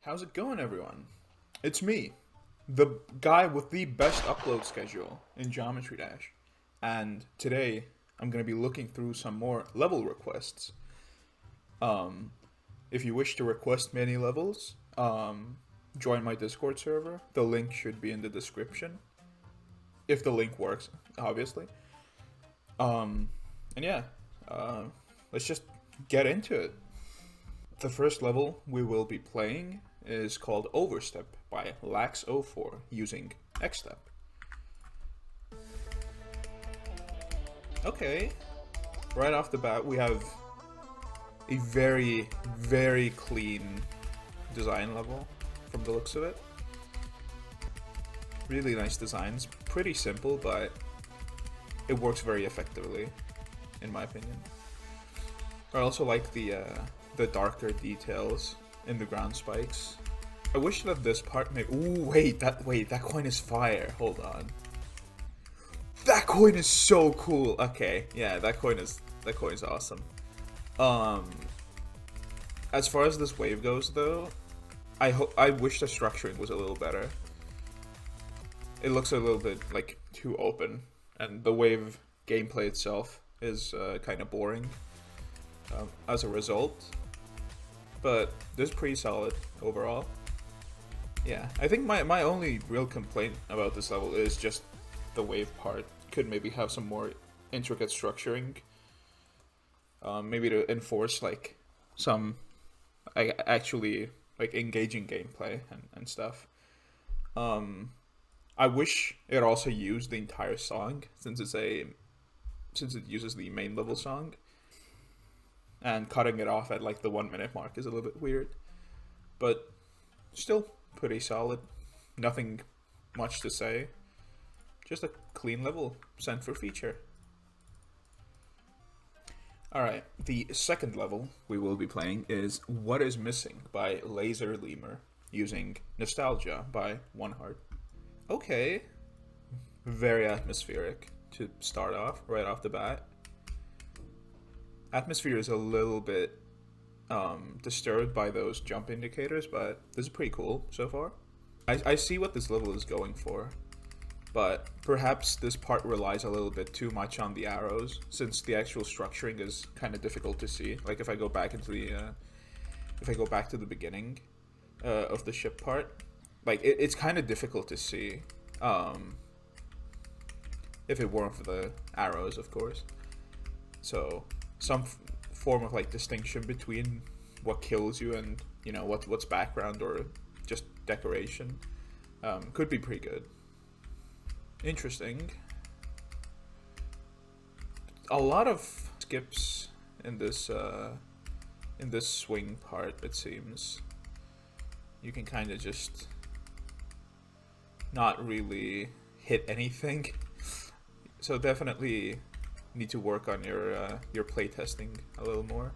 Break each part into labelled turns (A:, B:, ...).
A: How's it going, everyone? It's me, the guy with the best upload schedule in Geometry Dash. And today, I'm going to be looking through some more level requests. Um, if you wish to request many levels, join my Discord server. The link should be in the description. If the link works, obviously. And yeah, let's just get into it. The first level we will be playing is called Overstep by Lax04 using Xstep. Okay, right off the bat we have a very, very clean design level from the looks of it. Really nice designs, pretty simple, but it works very effectively, in my opinion. I also like the darker details in the ground spikes. I wish that this part may— ooh, wait, that coin is fire. Hold on. That coin is so cool. Okay, yeah, that coin is awesome. As far as this wave goes though, I wish the structuring was a little better. It looks a little bit like too open, and the wave gameplay itself is kind of boring as a result. But this is pretty solid overall. Yeah, I think my only real complaint about this level is just the wave part. Could maybe have some more intricate structuring. Maybe to enforce like some actually like engaging gameplay and stuff. I wish it also used the entire song since it uses the main level song. And cutting it off at like the 1 minute mark is a little bit weird. But still pretty solid. Nothing much to say. Just a clean level sent for feature. Alright, the second level we will be playing is What Is Missing by Laser Lemur using Nostalgia by One Heart. Okay. Very atmospheric to start off, right off the bat. Atmosphere is a little bit disturbed by those jump indicators, but this is pretty cool so far. I see what this level is going for, but perhaps this part relies a little bit too much on the arrows, since the actual structuring is kind of difficult to see. Like if I go back into the, if I go back to the beginning of the ship part, like it's kind of difficult to see. If it weren't for the arrows, of course. So some form of like distinction between what kills you and, you know, what's background or just decoration could be pretty good. Interesting. A lot of skips in this swing part, it seems. You can kind of just not really hit anything. So definitely need to work on your playtesting a little more.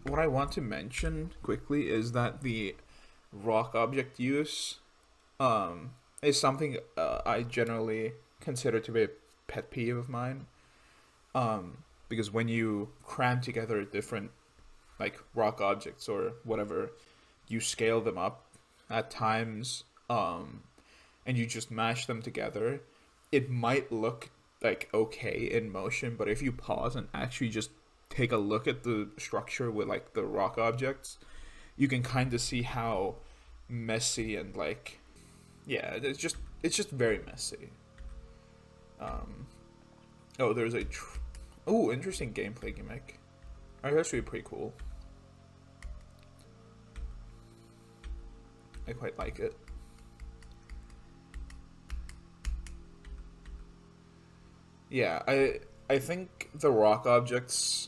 A: What I want to mention quickly is that the rock object use is something I generally consider to be a pet peeve of mine. Because when you cram together different like rock objects or whatever, you scale them up at times, and you just mash them together, it might look like okay in motion, but if you pause and actually just take a look at the structure with like the rock objects, you can kind of see how messy and like, yeah, it's just very messy. Oh, there's a interesting gameplay gimmick. That's actually pretty cool. I quite like it. Yeah, I think the rock objects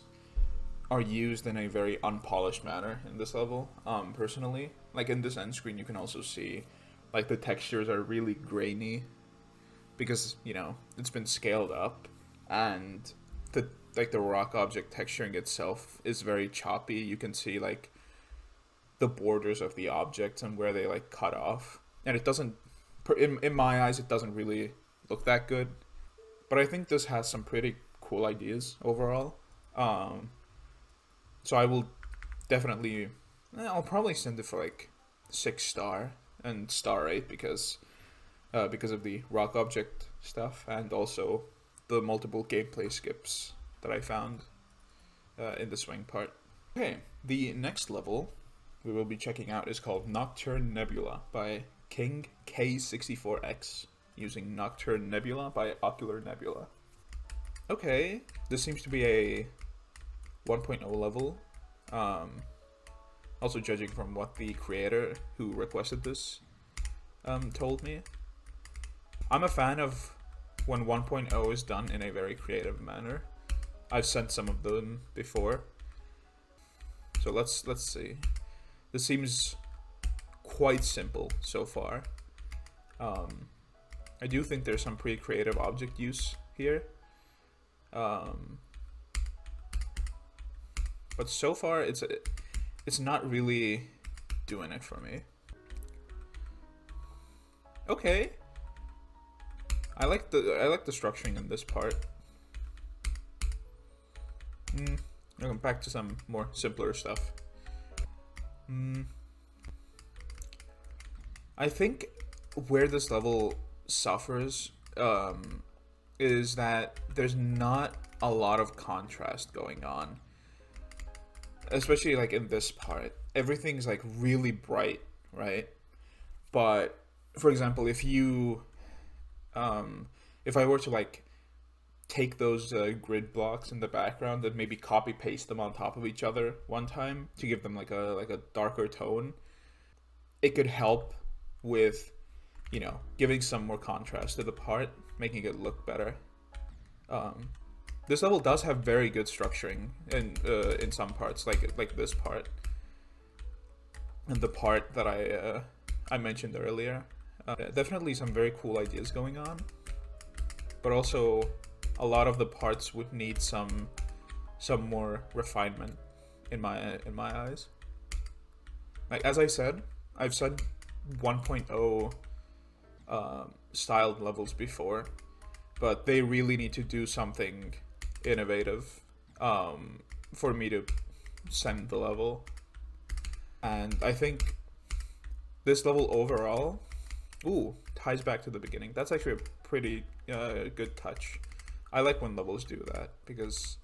A: are used in a very unpolished manner in this level, personally. Like in this end screen you can also see like the textures are really grainy because, you know, it's been scaled up, and the rock object texturing itself is very choppy. You can see like the borders of the objects and where they like cut off, and it doesn't, in my eyes, it doesn't really look that good. But I think this has some pretty cool ideas overall. So I will definitely, I'll probably send it for like 6 star and star 8 because of the rock object stuff and also the multiple gameplay skips that I found in the swing part. Okay, the next level we will be checking out is called Nocturne Nebula by King K64X, using Nocturne Nebula by Ocular Nebula. Okay, this seems to be a 1.0 level. Also judging from what the creator who requested this told me. I'm a fan of when 1.0 is done in a very creative manner. I've sent some of them before. So let's see. This seems quite simple so far. I do think there's some pretty creative object use here. But so far it's not really doing it for me. Okay. I like the structuring in this part. I'll come back to some more simpler stuff. I think where this level suffers is that there's not a lot of contrast going on. Especially like in this part. Everything's like really bright, right? But for example, if I were to like take those grid blocks in the background and maybe copy paste them on top of each other one time to give them like a darker tone, it could help with, you know, giving some more contrast to the part, making it look better. This level does have very good structuring in some parts, like this part and the part that I mentioned earlier. Definitely some very cool ideas going on, but also a lot of the parts would need some more refinement in my eyes. Like as I said, I've said 1.0 styled levels before, but they really need to do something innovative for me to send the level. And I think this level overall ties back to the beginning. That's actually a pretty good touch. I like when levels do that because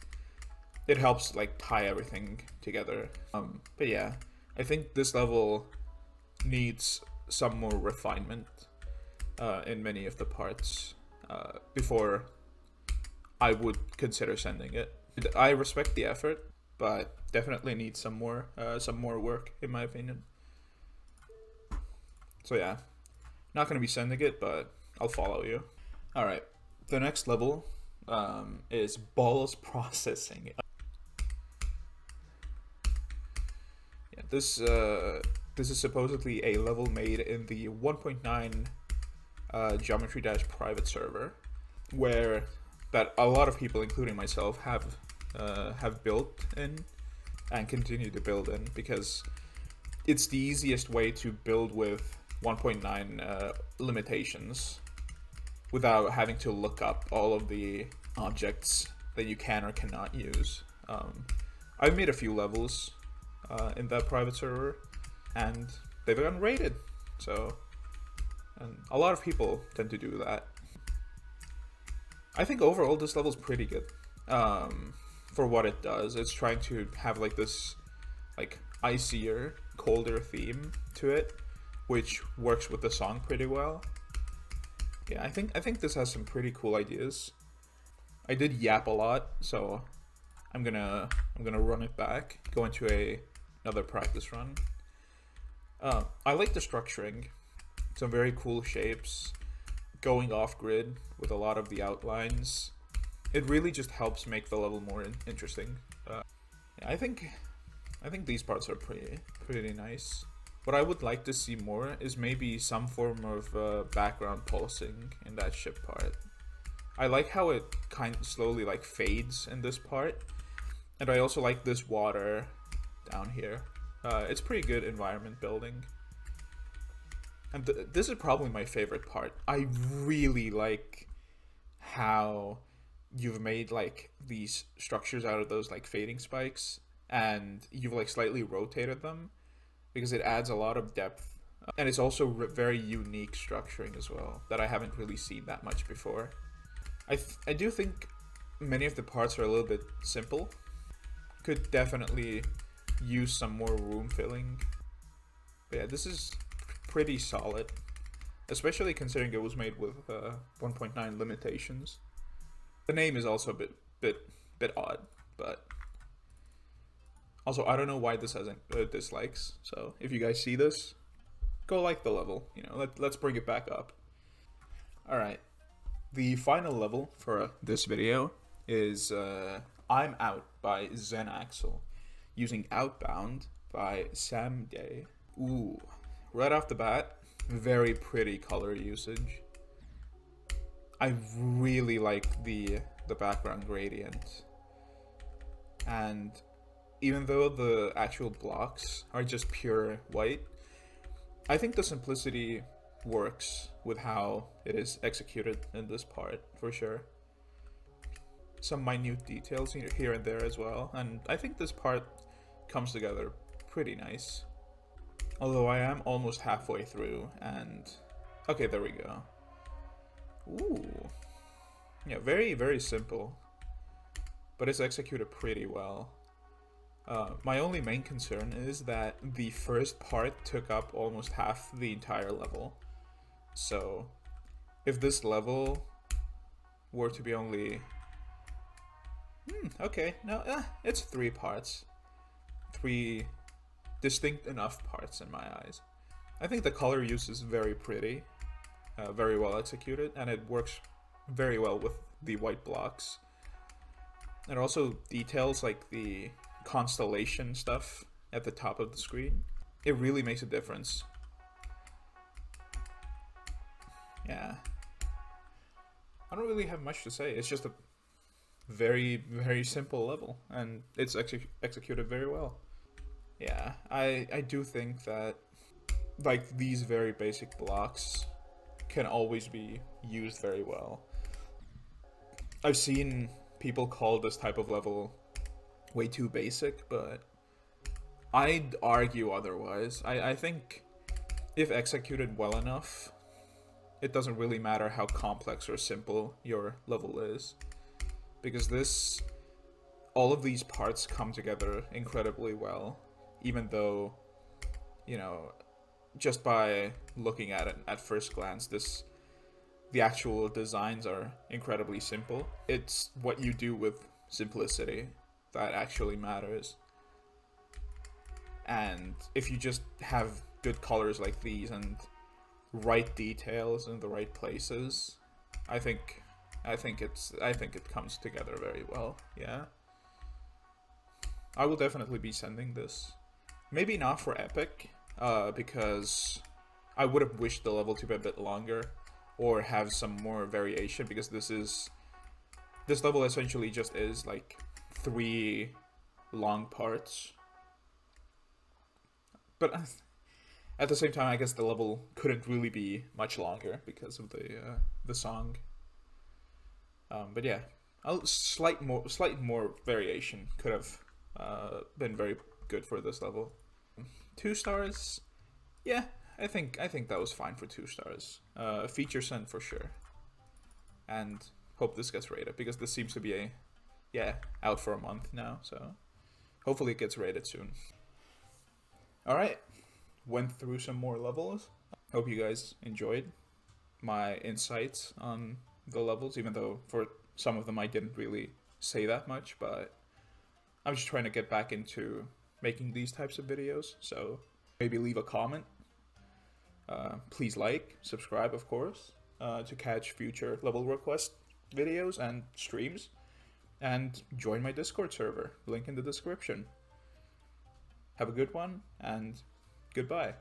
A: it helps like tie everything together. But yeah, I think this level needs some more refinement in many of the parts before I would consider sending it. I respect the effort, but definitely needs some more work in my opinion. So yeah, not gonna be sending it, but I'll follow you. All right, the next level is balls processing. Yeah, this is supposedly a level made in the 1.9 Geometry Dash private server, where that a lot of people, including myself, have built in and continue to build in because it's the easiest way to build with 1.9 limitations without having to look up all of the objects that you can or cannot use. I've made a few levels in that private server and they've gotten rated, so and a lot of people tend to do that. I think overall this level's pretty good for what it does. It's trying to have like this like icier, colder theme to it, which works with the song pretty well. Yeah, I think this has some pretty cool ideas. I did yap a lot, so I'm gonna run it back, go into another practice run. I like the structuring. Some very cool shapes, going off grid with a lot of the outlines. It really just helps make the level more interesting. Yeah, I think these parts are pretty nice. What I would like to see more is maybe some form of background pulsing in that ship part. I like how it kind of slowly like fades in this part, and I also like this water down here. It's pretty good environment building. And this is probably my favorite part. I really like how you've made like these structures out of those like fading spikes and you've like slightly rotated them because it adds a lot of depth And it's also very unique structuring as well, that I haven't really seen that much before. I do think many of the parts are a little bit simple. Could definitely use some more room filling. But yeah, this is pretty solid, especially considering it was made with 1.9 limitations. The name is also a bit odd, but also I don't know why this has dislikes. So if you guys see this, go like the level. You know, let's bring it back up. All right, the final level for this video is I'm Out by Zen Axel, using Outbound by Sam Day. Ooh, right off the bat, very pretty color usage. I really like the background gradient. And even though the actual blocks are just pure white, I think the simplicity works with how it is executed in this part, for sure. Some minute details here and there as well, and I think this part comes together pretty nice. Although I am almost halfway through, and okay, there we go. Ooh, yeah, very, very simple, but it's executed pretty well. My only main concern is that the first part took up almost half the entire level. So if this level were to be only okay, no, it's 3 parts. 3 distinct enough parts in my eyes. I think the color use is very pretty, very well executed, and it works very well with the white blocks. And also details like the constellation stuff at the top of the screen. It really makes a difference. Yeah. I don't really have much to say. It's just a very, very simple level, and it's executed very well. Yeah, I do think that like these very basic blocks can always be used very well. I've seen people call this type of level way too basic, but I'd argue otherwise. I think if executed well enough, it doesn't really matter how complex or simple your level is, because all of these parts come together incredibly well, even though, you know, just by looking at it at first glance, the actual designs are incredibly simple. It's what you do with simplicity that actually matters. And if you just have good colors like these and right details in the right places, I think it comes together very well. Yeah, I will definitely be sending this. Maybe not for Epic, because I would have wished the level to be a bit longer or have some more variation, because this level essentially just is like 3 long parts. But at the same time, I guess the level couldn't really be much longer because of the song. But yeah, a slight more variation could have been very good for this level. 2 stars, yeah, I think that was fine for 2 stars. Feature sent for sure, and hope this gets rated, because this seems to be out for a month now, so hopefully it gets rated soon. All right, went through some more levels. Hope you guys enjoyed my insights on the levels, even though for some of them I didn't really say that much, but I'm just trying to get back into making these types of videos, so maybe leave a comment. Please like, subscribe, of course, to catch future level request videos and streams, and join my Discord server, link in the description. Have a good one, and goodbye.